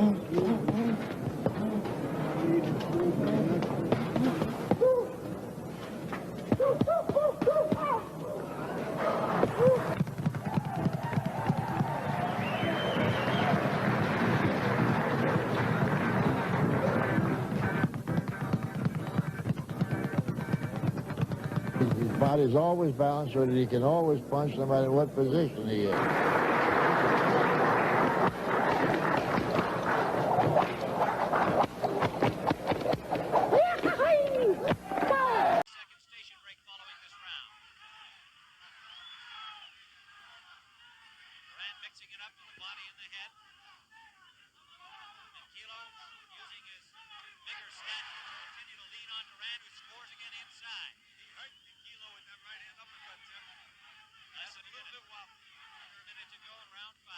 His body's always balanced so that he can always punch no matter what position he is. Mixing it up to the body and the head. And Kilo, using his bigger stature, to continue to lean on Duran, who scores again inside. He hurt Kilo with that right hand uppercut, Tim. That's a little bit wobbly. Under a minute to go in round 5.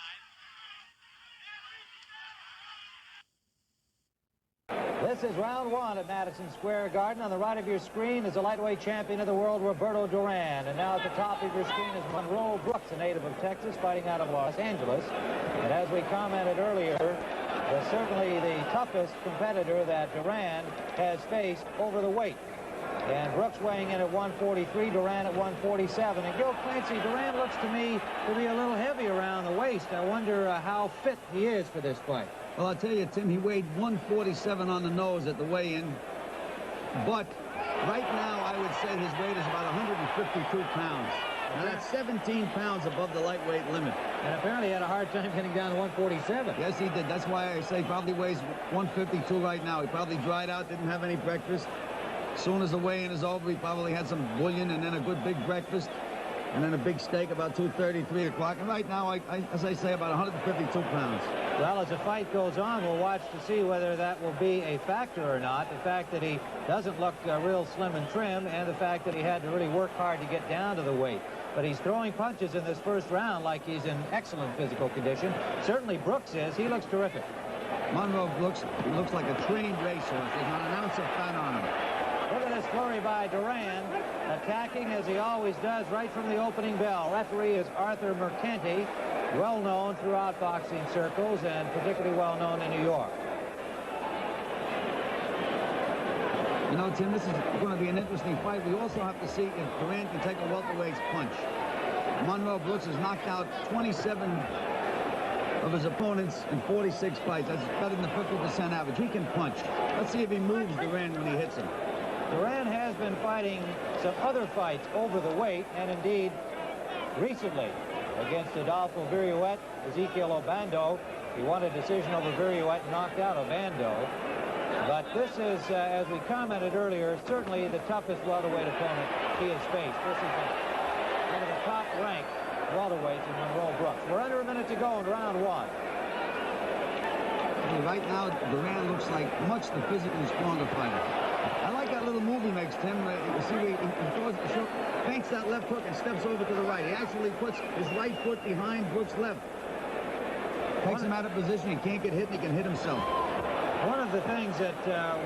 This is round 1 at Madison Square Garden. On the right of your screen is the lightweight champion of the world, Roberto Duran. And now at the top of your screen is Monroe Brooks, a native of Texas, fighting out of Los Angeles. And as we commented earlier, certainly the toughest competitor that Duran has faced over the weight. And Brooks weighing in at 143, Duran at 147. And Gil Clancy, Duran looks to me to be a little heavy around the waist. I wonder how fit he is for this fight. Well, I'll tell you, Tim, he weighed 147 on the nose at the weigh-in. But right now, I would say his weight is about 152 pounds. Now, that's 17 pounds above the lightweight limit. And apparently had a hard time getting down to 147. Yes, he did. That's why I say he probably weighs 152 right now. He probably dried out, didn't have any breakfast. As soon as the weigh-in is over, he probably had some bouillon and then a good big breakfast. And then a big steak about 2:30, 3 o'clock. And right now, as I say, about 152 pounds. Well, as the fight goes on, we'll watch to see whether that will be a factor or not. The fact that he doesn't look real slim and trim, and the fact that he had to really work hard to get down to the weight. But he's throwing punches in this first round like he's in excellent physical condition. Certainly Brooks is. He looks terrific. Monroe looks like a trained racehorse. There's not an ounce of fat on him. Look at this flurry by Duran, attacking as he always does right from the opening bell. Referee is Arthur Mercanti, well known throughout boxing circles and particularly well known in New York. You know, Tim, this is going to be an interesting fight. We also have to see if Duran can take a welterweight's punch. Monroe Brooks has knocked out 27 of his opponents in 46 fights. That's better than the 50% average. He can punch. Let's see if he moves Duran when he hits him. Duran has been fighting some other fights over the weight, and indeed recently against Adolfo Viruet, Ezequiel Obando. He won a decision over Viruet and knocked out Obando. But this is, as we commented earlier, certainly the toughest welterweight opponent he has faced. This is one of the top-ranked welterweights in Monroe Brooks. We're under a minute to go in round 1. Right now, Duran looks like much the physically stronger fighter. I like that little move he makes, Tim. You see, he feints that left hook and steps over to the right. He actually puts his right foot behind Brooks' left. Takes him out of position. He can't get hit, and he can hit himself. One of the things that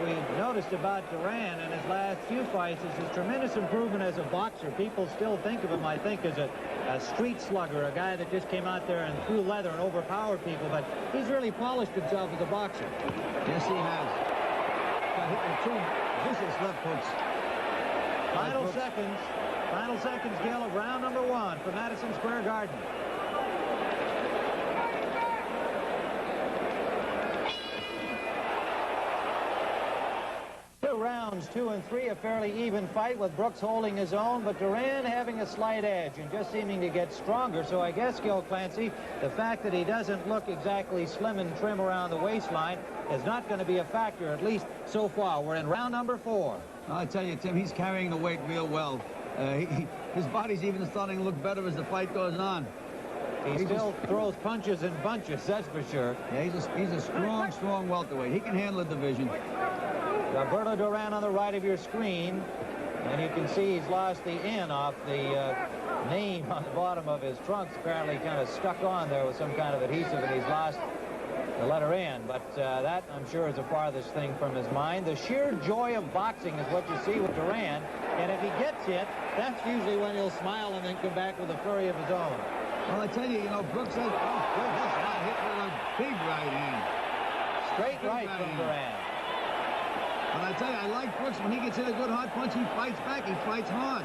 we've noticed about Duran in his last few fights is his tremendous improvement as a boxer. People still think of him, I think, as a street slugger, a guy that just came out there and threw leather and overpowered people, but he's really polished himself as a boxer. Yes, he has. Got hit with 2 vicious left hooks. Final seconds, Gil, of round number 1 for Madison Square Garden. Rounds 2 and 3, a fairly even fight with Brooks holding his own, but Duran having a slight edge and just seeming to get stronger. So I guess, Gil Clancy, the fact that he doesn't look exactly slim and trim around the waistline is not going to be a factor, at least so far. We're in round number 4. I tell you, Tim, he's carrying the weight real well. His body's even starting to look better as the fight goes on. He still throws punches in bunches, that's for sure. Yeah, he's a strong welterweight. He can handle the division. Roberto Duran on the right of your screen, and you can see he's lost the N off the name on the bottom of his trunks. Apparently kind of stuck on there with some kind of adhesive, and he's lost the letter N. But that, I'm sure, is the farthest thing from his mind. The sheer joy of boxing is what you see with Duran, and if he gets hit, that's usually when he'll smile and then come back with a flurry of his own. Well, I tell you, Brooks says, oh, good, that's not hit with a big right hand. Straight right from Duran. And I tell you, I like Brooks. When he gets hit a good hard punch, he fights back. He fights hard.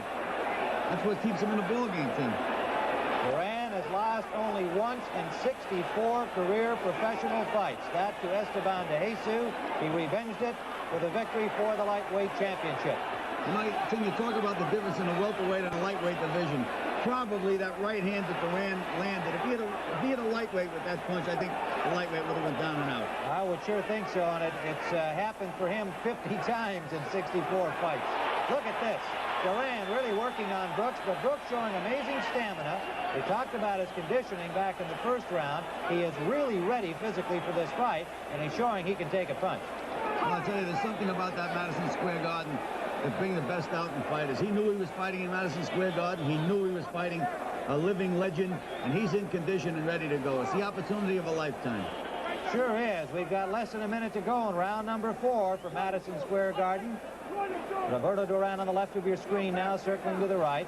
That's what keeps him in the ball game, Tim. Duran has lost only once in 64 career professional fights. That to Esteban de Jesus. He revenged it with a victory for the lightweight championship. And Tim, you talk about the difference in the welterweight and the lightweight division. Probably that right hand that Duran landed. If he had a lightweight with that punch, I think the lightweight would have went down and out. I would sure think so, and it's happened for him 50 times in 64 fights. Look at this. Duran really working on Brooks, but Brooks showing amazing stamina. We talked about his conditioning back in the first round. He is really ready physically for this fight, and he's showing he can take a punch. Well, I'll tell you, there's something about that Madison Square Garden that bring the best out in fighters. He knew he was fighting in Madison Square Garden. He knew he was fighting a living legend, and he's in condition and ready to go. It's the opportunity of a lifetime. Sure is. We've got less than a minute to go in round number 4 for Madison Square Garden. Roberto Duran on the left of your screen now, circling to the right.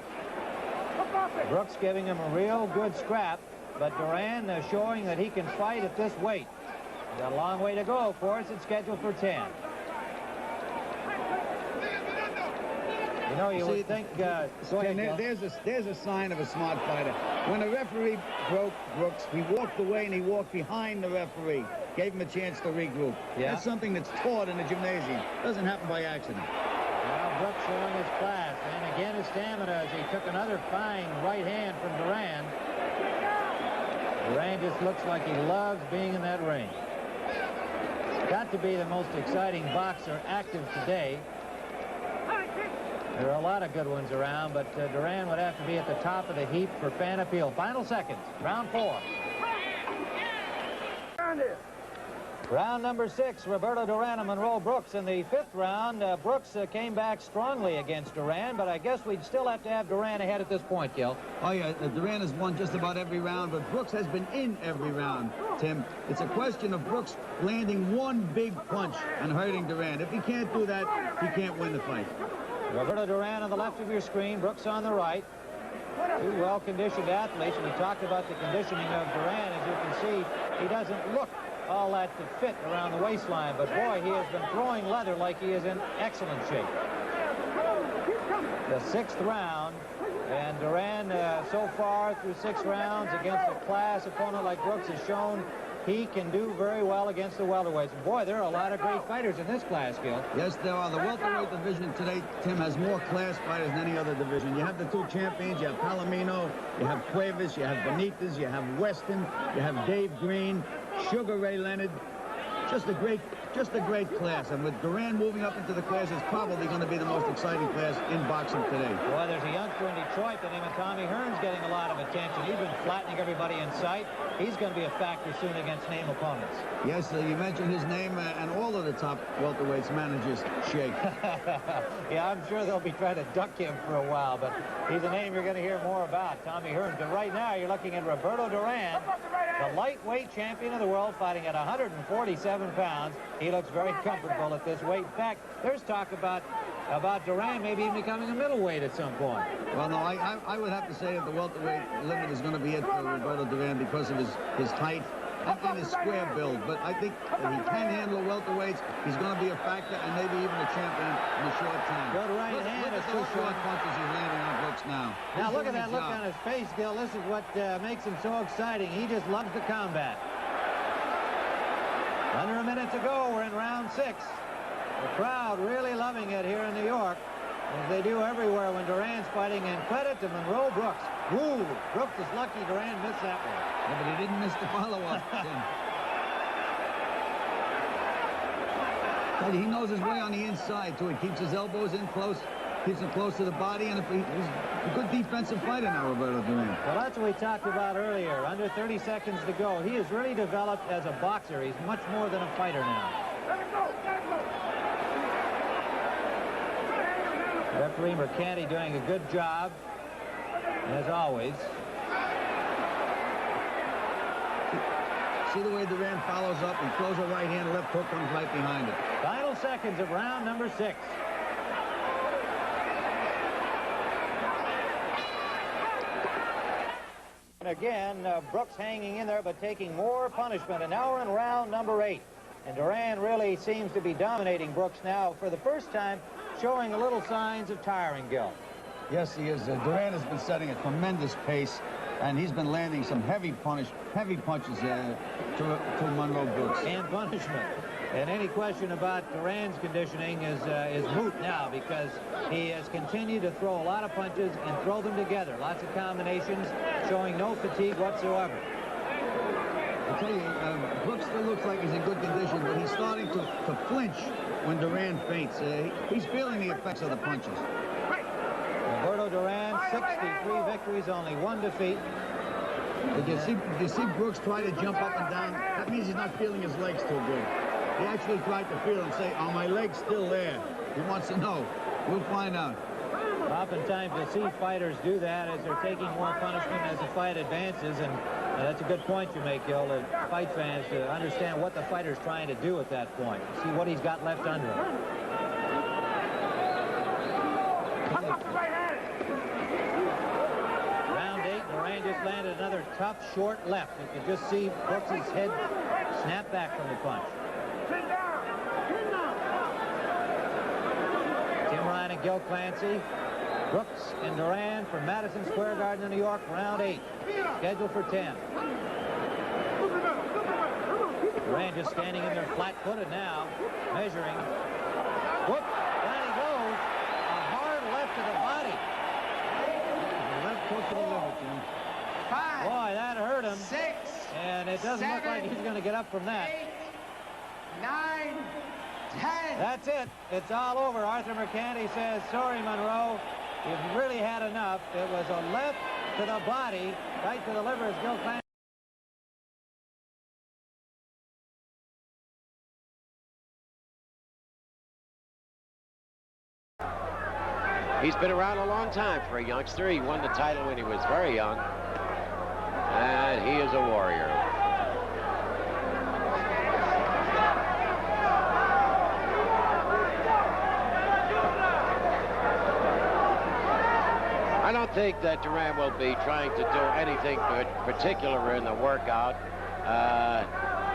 Brooks giving him a real good scrap, but Duran showing that he can fight at this weight. He's got a long way to go, of course. It's scheduled for 10. You know, you would think... go ahead, there's a sign of a smart fighter. When the referee broke Brooks, he walked away and he walked behind the referee. Gave him a chance to regroup. Yeah. That's something that's taught in the gymnasium. Doesn't happen by accident. Well, Brooks showing his class. And again, his stamina as he took another fine right hand from Duran. Duran just looks like he loves being in that ring. Got to be the most exciting boxer active today. There are a lot of good ones around, but Duran would have to be at the top of the heap for fan appeal. Final seconds, round 4. Round number 6, Roberto Duran and Monroe Brooks. In the 5th round, Brooks came back strongly against Duran, but I guess we'd still have to have Duran ahead at this point, Gil. Oh, yeah, Duran has won just about every round, but Brooks has been in every round, Tim. It's a question of Brooks landing one big punch and hurting Duran. If he can't do that, he can't win the fight. Roberto Duran on the left of your screen, Brooks on the right. Two well-conditioned athletes. We talked about the conditioning of Duran. As you can see, he doesn't look all that fit around the waistline, but boy, he has been throwing leather like he is in excellent shape. The 6th round, and Duran so far through 6 rounds against a class opponent like Brooks has shown he can do very well against the welterweights. And boy, there are a lot of great fighters in this class, Gil. Yes, there are. The welterweight division today, Tim, has more class fighters than any other division. You have the 2 champions. You have Palomino, you have Cuevas, you have Benitez, you have Weston, you have Dave Green, Sugar Ray Leonard. Just a great class. And with Duran moving up into the class, it's probably going to be the most exciting class in boxing today. Boy, there's a youngster in Detroit, the name of Tommy Hearns, getting a lot of attention. He's been flattening everybody in sight. He's going to be a factor soon against name opponents. Yes, you mentioned his name, and all of the top welterweights managers shake. Yeah, I'm sure they'll be trying to duck him for a while, but he's a name you're going to hear more about, Tommy Hearns. But right now, you're looking at Roberto Duran, the lightweight champion of the world, fighting at 147 pounds. He looks very comfortable at this weight. In fact, there's talk about Duran maybe even becoming a middleweight at some point. Well, no, I would have to say that the welterweight limit is going to be it for Roberto Duran because of his height and his square build. But I think that he can handle welterweights. He's going to be a factor and maybe even a champion in a short time. Good right hand. Look at those short punches he's landing on Brooks now. Now look at that look on his face, Gil. This is what makes him so exciting. He just loves the combat. Under a minute to go. We're in round 6. The crowd really loving it here in New York, as they do everywhere when Duran's fighting. And credit to Monroe Brooks. Woo! Brooks is lucky Duran missed that one. Yeah, but he didn't miss the follow-up. He knows his way on the inside, too. He keeps his elbows in close, keeps him close to the body, and he's a good defensive fighter now, Roberto Duran. Well, that's what we talked about earlier. Under 30 seconds to go. He has really developed as a boxer. He's much more than a fighter now. Referee Mercanti doing a good job, as always. See the way Duran follows up. He throws a right hand, left hook comes right behind it. Final seconds of round number 6. And again, Brooks hanging in there, but taking more punishment. And now we're in round number 8. And Duran really seems to be dominating Brooks now for the first time, showing a little signs of tiring, Gil. Yes, he is. Duran has been setting a tremendous pace, and he's been landing some heavy punches to Monroe Brooks. And punishment. And any question about Duran's conditioning is moot now, because he has continued to throw a lot of punches and throw them together. Lots of combinations, showing no fatigue whatsoever. I tell you, Brooks still looks like he's in good condition, but he's starting to flinch when Duran feints. He's feeling the effects of the punches. Roberto Duran, 63 victories, only 1 defeat. Did you see Brooks try to jump up and down? That means he's not feeling his legs too good. He actually tried to feel and say, are my legs still there? He wants to know. We'll find out. Oftentimes you'll see fighters do that as they're taking more punishment as the fight advances, and that's a good point you make, Gil, that fight fans to understand what the fighter's trying to do at that point. See what he's got left under him. Round 8, Duran just landed another tough, short left. You can just see Brooks' head snap back from the punch. Tim Ryan and Gil Clancy. Brooks and Duran from Madison Square Garden in New York, round 8, scheduled for 10. Duran just standing in there flat-footed now, measuring. Whoop, down he goes. A hard left to the body. Left hook to the liver, Jim. 5. Boy, that hurt him. 6. And it doesn't look like he's going to get up from that. 8. 9. 10. That's it. It's all over. Arthur Mercante says, sorry, Monroe. You've really had enough. It was a left to the body, right to the liver as Gil Clancy. He's been around a long time for a youngster. He won the title when he was very young. And he is a warrior. I don't think that Duran will be trying to do anything particular in the workout.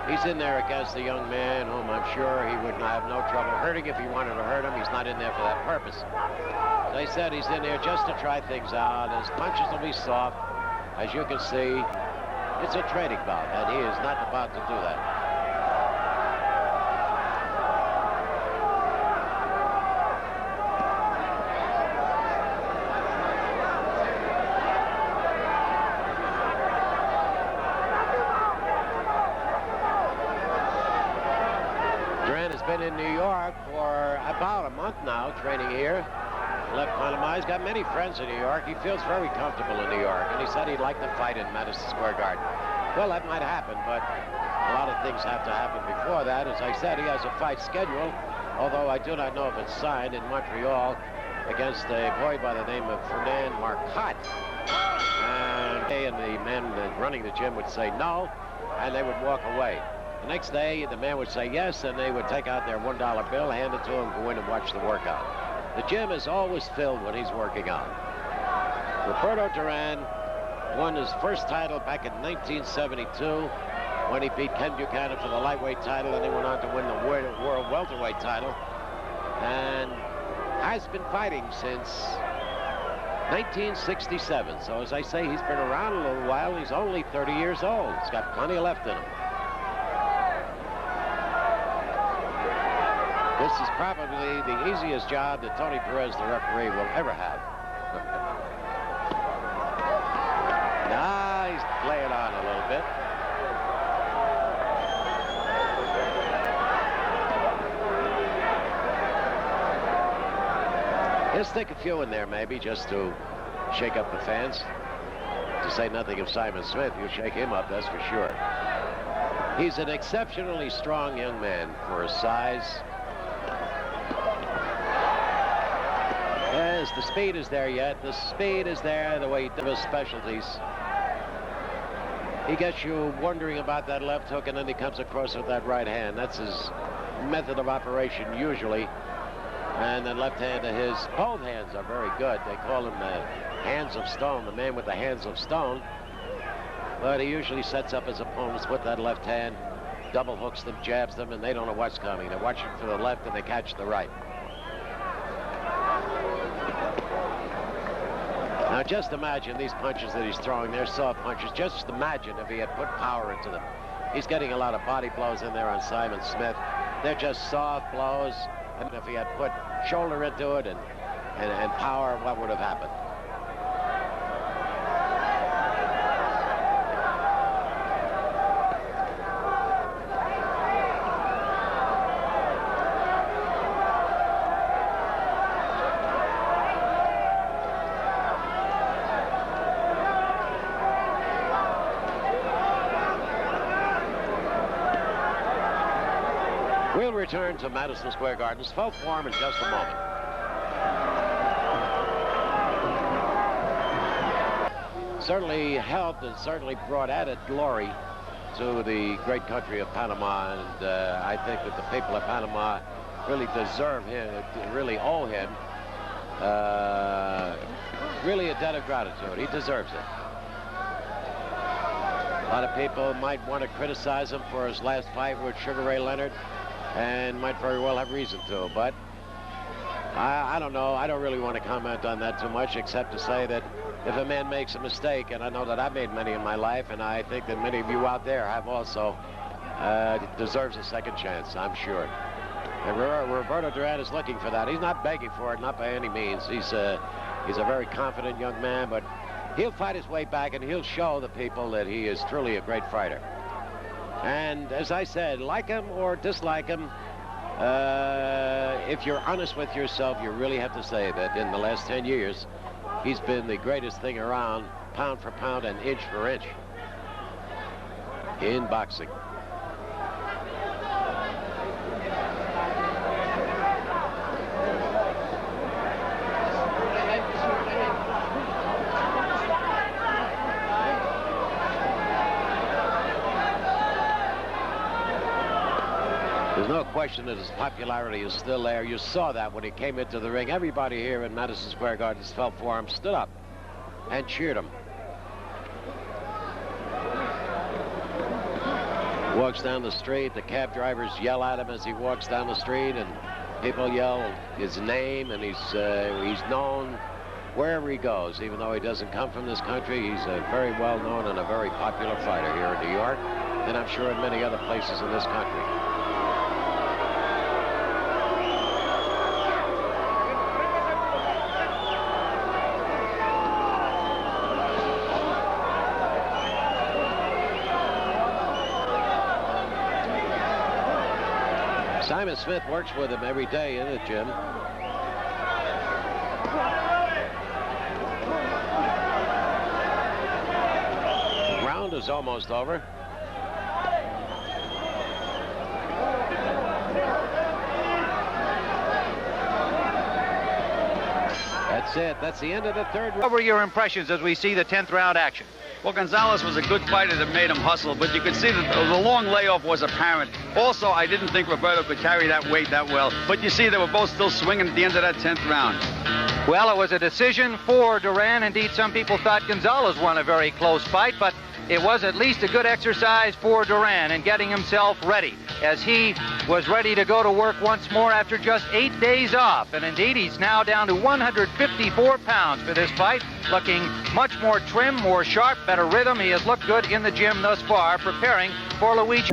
He's in there against a young man whom I'm sure he would have no trouble hurting if he wanted to hurt him. He's not in there for that purpose. As I said, he's in there just to try things out. His punches will be soft. As you can see, it's a trading bout, and he is not about to do that. Been in New York for about a month now, training here. Left Panama. He's got many friends in New York. He feels very comfortable in New York, and he said he'd like to fight in Madison Square Garden. Well, that might happen, but a lot of things have to happen before that. As I said, he has a fight scheduled, although I do not know if it's signed, in Montreal against a boy by the name of Fernand Marcotte. And the men running the gym would say no, and they would walk away. The next day, the man would say yes, and they would take out their $1 bill, hand it to him, go in and watch the workout. The gym is always filled when he's working out. Roberto Duran won his first title back in 1972 when he beat Ken Buchanan for the lightweight title, and he went on to win the world welterweight title, and has been fighting since 1967. So as I say, he's been around a little while. He's only 30 years old. He's got plenty left in him. This is probably the easiest job that Tony Perez, the referee, will ever have. Now he's playing on a little bit. He'll stick a few in there, maybe, just to shake up the fans. To say nothing of Simon Smith, you'll shake him up, that's for sure. He's an exceptionally strong young man for his size. Yes, the speed is there yet. The speed is there, the way he does his specialties. He gets you wondering about that left hook, and then he comes across with that right hand. That's his method of operation, usually. And the left hand of his, both hands are very good. They call him the hands of stone, the man with the hands of stone. But he usually sets up his opponents with that left hand. double hooks them, jabs them, and they don't know what's coming. They're watching for the left and they catch the right. Now just imagine these punches that he's throwing. They're soft punches. Just imagine if he had put power into them. He's getting a lot of body blows in there on Simon Smith. They're just soft blows. And if he had put shoulder into it and power, what would have happened? We'll return to Madison Square Garden's 12th form in just a moment. Certainly helped and certainly brought added glory to the great country of Panama, and I think that the people of Panama really deserve him, really owe him really a debt of gratitude. He deserves it. A lot of people might want to criticize him for his last fight with Sugar Ray Leonard, and might very well have reason to, but I don't know. I don't really want to comment on that too much, except to say that if a man makes a mistake, and I know that I've made many in my life, and I think that many of you out there have also, deserves a second chance, I'm sure. And Roberto Duran is looking for that. He's not begging for it, not by any means. He's a very confident young man, but he'll fight his way back, and he'll show the people that he is truly a great fighter. And as I said, like him or dislike him, if you're honest with yourself, you really have to say that in the last 10 years, he's been the greatest thing around, pound for pound and inch for inch in boxing. There's no question that his popularity is still there. You saw that when he came into the ring. Everybody here in Madison Square Garden's felt for him, stood up and cheered him. Walks down the street, the cab drivers yell at him as he walks down the street, and people yell his name, and he's known wherever he goes. Even though he doesn't come from this country, he's a very well-known and a very popular fighter here in New York, and I'm sure in many other places in this country. Simon Smith works with him every day in the gym. The round is almost over. That's it. That's the end of the third round. What were your impressions as we see the 10th round action? Well, Gonzalez was a good fighter that made him hustle, but you could see that the long layoff was apparent. Also, I didn't think Roberto could carry that weight that well, but you see they were both still swinging at the end of that 10th round. Well, it was a decision for Duran. Indeed, some people thought Gonzalez won a very close fight, but it was at least a good exercise for Duran in getting himself ready, as he was ready to go to work once more after just 8 days off. And indeed, he's now down to 154 pounds for this fight, looking much more trim, more sharp, better rhythm. He has looked good in the gym thus far, preparing for Luigi.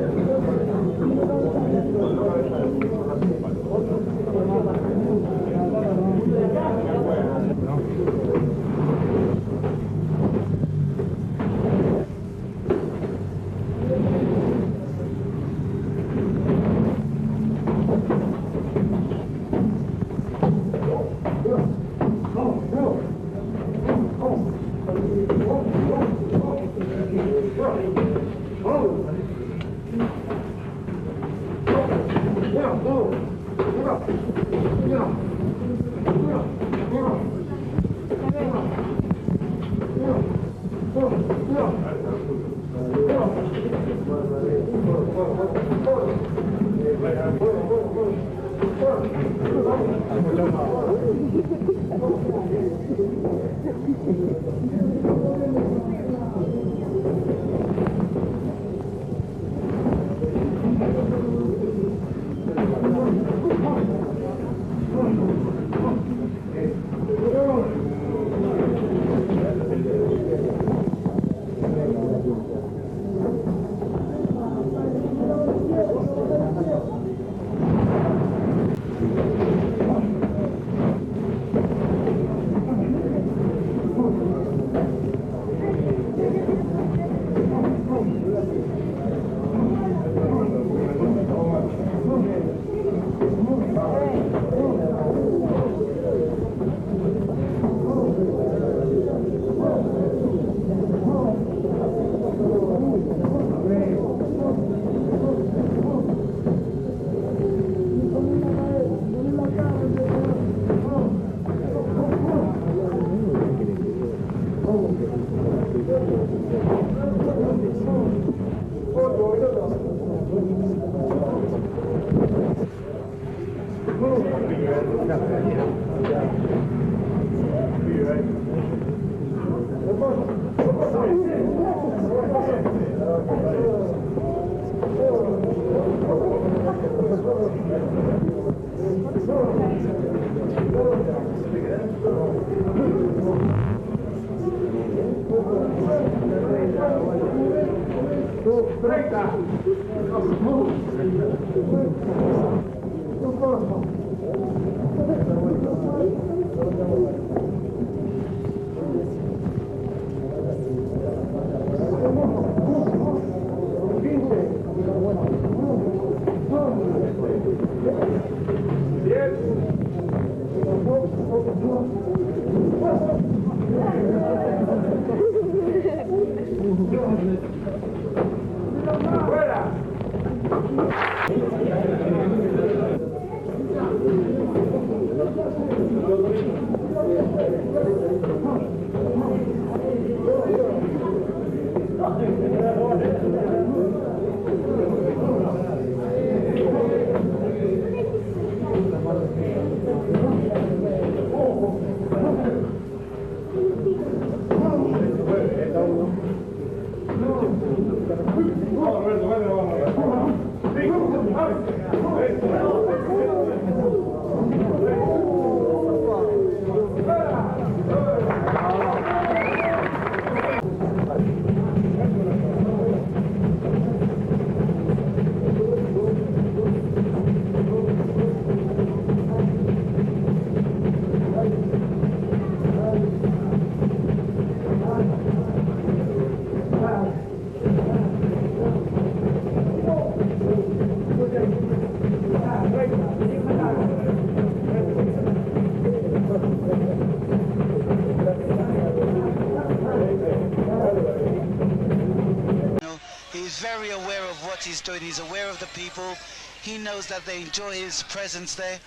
He's very aware of what he's doing. He's aware of the people. He knows that they enjoy his presence there.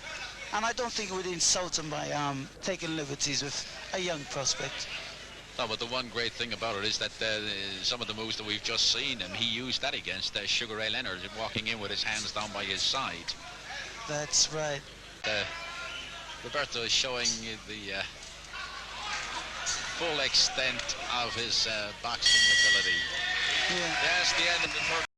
And I don't think it would insult him by taking liberties with a young prospect. No, but the one great thing about it is that some of the moves that we've just seen, and he used that against Sugar Ray Leonard, walking in with his hands down by his side. That's right. Roberto is showing the full extent of his boxing ability. Yeah. That's the end of the third.